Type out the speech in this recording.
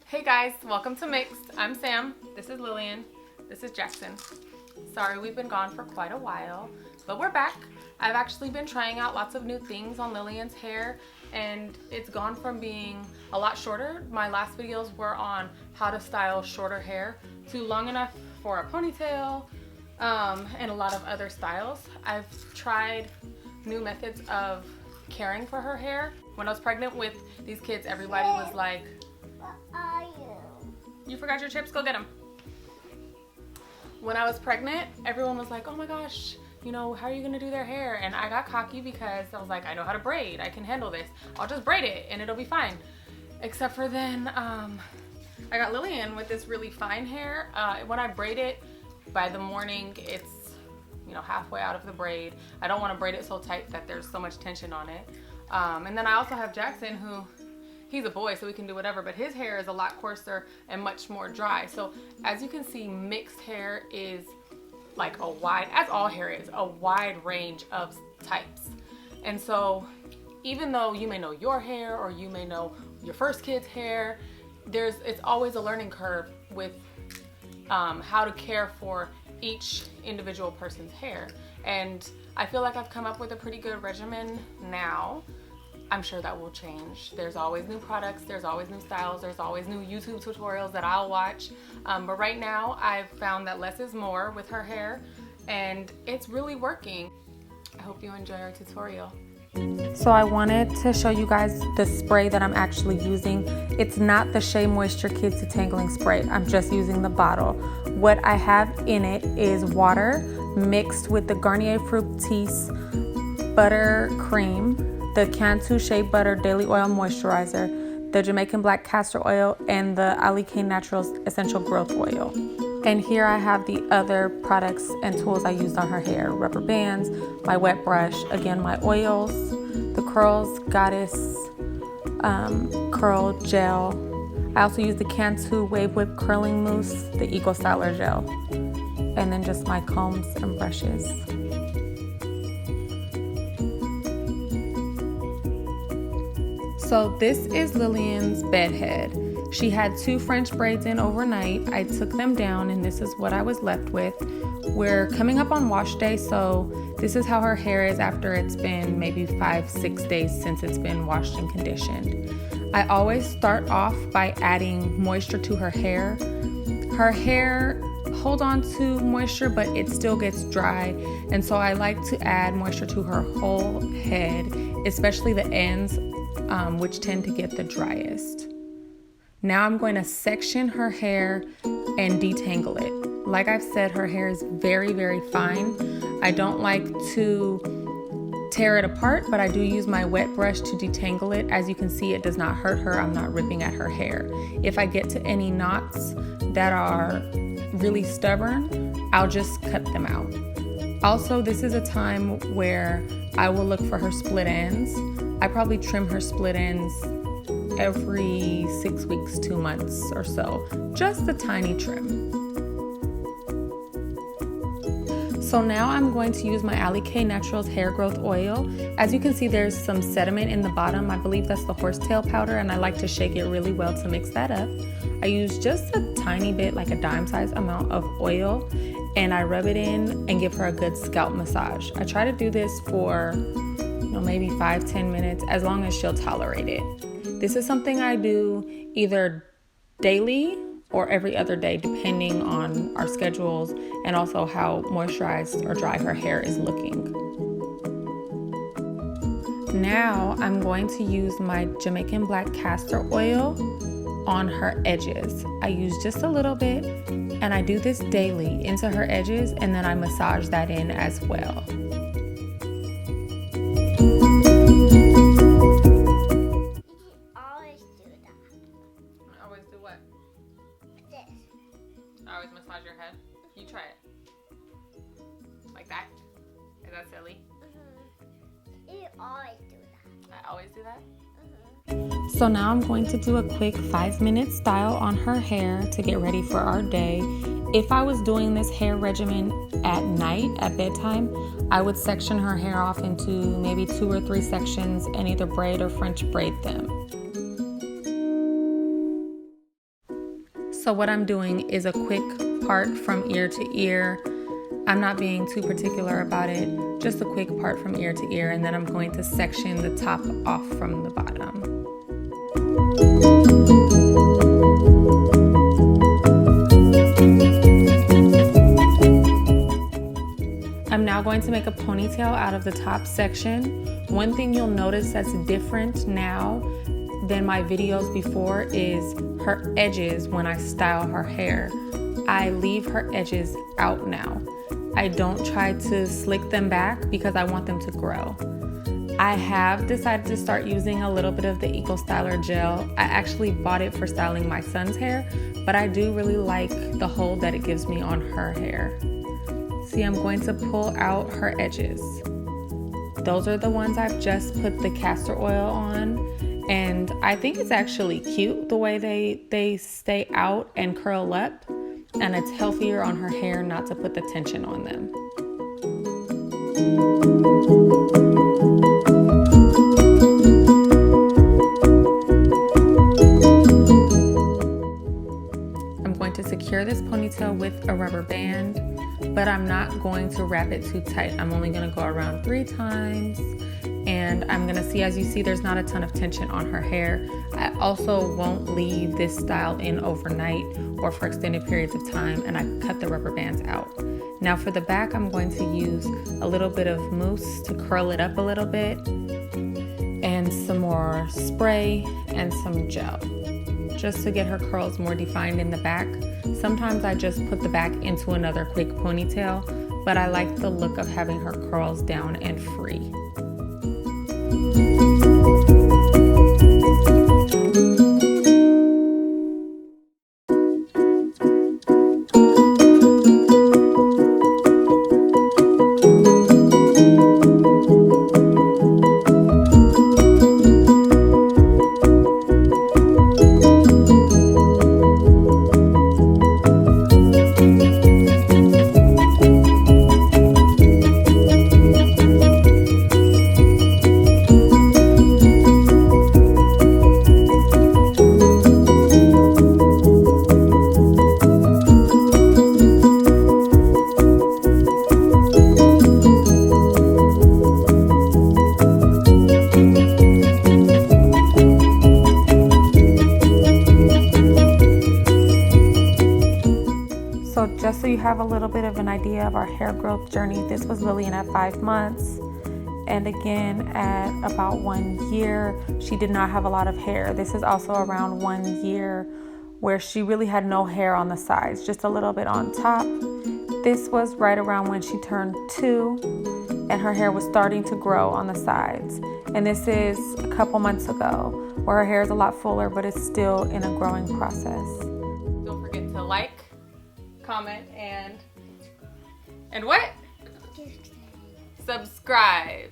Hey guys, welcome to Mixed. I'm Sam, this is Lillian, this is Jackson. Sorry we've been gone for quite a while, but we're back. I've actually been trying out lots of new things on Lillian's hair, and it's gone from being a lot shorter. My last videos were on how to style shorter hair to long enough for a ponytail and a lot of other styles. I've tried new methods of caring for her hair. When I was pregnant with these kids, everybody was like, "You forgot your chips, go get them." When I was pregnant, everyone was like, "Oh my gosh, you know, how are you gonna do their hair?" And I got cocky because I was like, I know how to braid, I can handle this. I'll just braid it and it'll be fine. Except for then, I got Lillian with this really fine hair. When I braid it, by the morning, it's, you know, halfway out of the braid. I don't wanna braid it so tight that there's so much tension on it. And then I also have Jackson, who, he's a boy, so he can do whatever, but his hair is a lot coarser and much more dry. So as you can see, mixed hair is like as all hair is, a wide range of types. And so even though you may know your hair or you may know your first kid's hair, it's always a learning curve with how to care for each individual person's hair. And I feel like I've come up with a pretty good regimen now. I'm sure that will change. There's always new products, there's always new styles, there's always new YouTube tutorials that I'll watch. But right now I've found that less is more with her hair, and it's really working. I hope you enjoy our tutorial. So I wanted to show you guys the spray that I'm actually using. It's not the Shea Moisture Kids Detangling Spray. I'm just using the bottle. What I have in it is water mixed with the Garnier Fructis butter cream, the Cantu Shea Butter Daily Oil Moisturizer, the Jamaican Black Castor Oil, and the Alikay Naturals Essential Growth Oil. And here I have the other products and tools I used on her hair. Rubber bands, my wet brush, again my oils, the Curls Goddess Curl Gel. I also used the Cantu Wave Whip Curling Mousse, the Eco Styler Gel, and then just my combs and brushes. So this is Lillian's bed head. She had 2 French braids in overnight. I took them down and this is what I was left with. We're coming up on wash day, so this is how her hair is after it's been maybe 5-6 days since it's been washed and conditioned. I always start off by adding moisture to her hair. Her hair holds on to moisture, but it still gets dry, and so I like to add moisture to her whole head, especially the ends, which tend to get the driest. Now I'm going to section her hair and detangle it. Like I've said, her hair is very, very fine. I don't like to tear it apart, but I do use my wet brush to detangle it. As you can see, it does not hurt her. I'm not ripping at her hair. If I get to any knots that are really stubborn, I'll just cut them out. Also, this is a time where I will look for her split ends. I probably trim her split ends every 6 weeks, 2 months or so. Just a tiny trim. So now I'm going to use my Alikay Naturals Hair Growth Oil. As you can see, there's some sediment in the bottom. I believe that's the horsetail powder, and I like to shake it really well to mix that up. I use just a tiny bit, like a dime-sized amount of oil, and I rub it in and give her a good scalp massage. I try to do this for maybe 5-10 minutes, as long as she'll tolerate it. This is something I do either daily or every other day, depending on our schedules and also how moisturized or dry her hair is looking. Now I'm going to use my Jamaican Black Castor Oil on her edges. I use just a little bit, and I do this daily into her edges, and then I massage that in as well. Always massage your head. You try it. Like that? Is that silly? You always do that. I always do that? So now I'm going to do a quick 5-minute style on her hair to get ready for our day. If I was doing this hair regimen at night, at bedtime, I would section her hair off into maybe 2 or 3 sections and either braid or French braid them. So what I'm doing is a quick part from ear to ear. I'm not being too particular about it, just a quick part from ear to ear, and then I'm going to section the top off from the bottom. I'm now going to make a ponytail out of the top section. One thing you'll notice that's different now than my videos before is her edges when I style her hair. I leave her edges out now. I don't try to slick them back because I want them to grow. I have decided to start using a little bit of the Eco Styler gel. I actually bought it for styling my son's hair, but I do really like the hold that it gives me on her hair. See, I'm going to pull out her edges. Those are the ones I've just put the castor oil on, and I think it's actually cute the way they stay out and curl up, and it's healthier on her hair not to put the tension on them. I'm going to secure this ponytail with a rubber band, but I'm not going to wrap it too tight. I'm only going to go around 3 times, and I'm going to see, as you see, there's not a ton of tension on her hair. I also won't leave this style in overnight or for extended periods of time, and I cut the rubber bands out. Now for the back, I'm going to use a little bit of mousse to curl it up a little bit, and some more spray and some gel, just to get her curls more defined in the back. Sometimes I just put the back into another quick ponytail, but I like the look of having her curls down and free. Just so you have a little bit of an idea of our hair growth journey, this was Lillian at 5 months. And again, at about 1 year, she did not have a lot of hair. This is also around 1 year where she really had no hair on the sides, just a little bit on top. This was right around when she turned 2 and her hair was starting to grow on the sides. And this is a couple months ago where her hair is a lot fuller, but it's still in a growing process. Don't forget to like, comment, and what? Subscribe.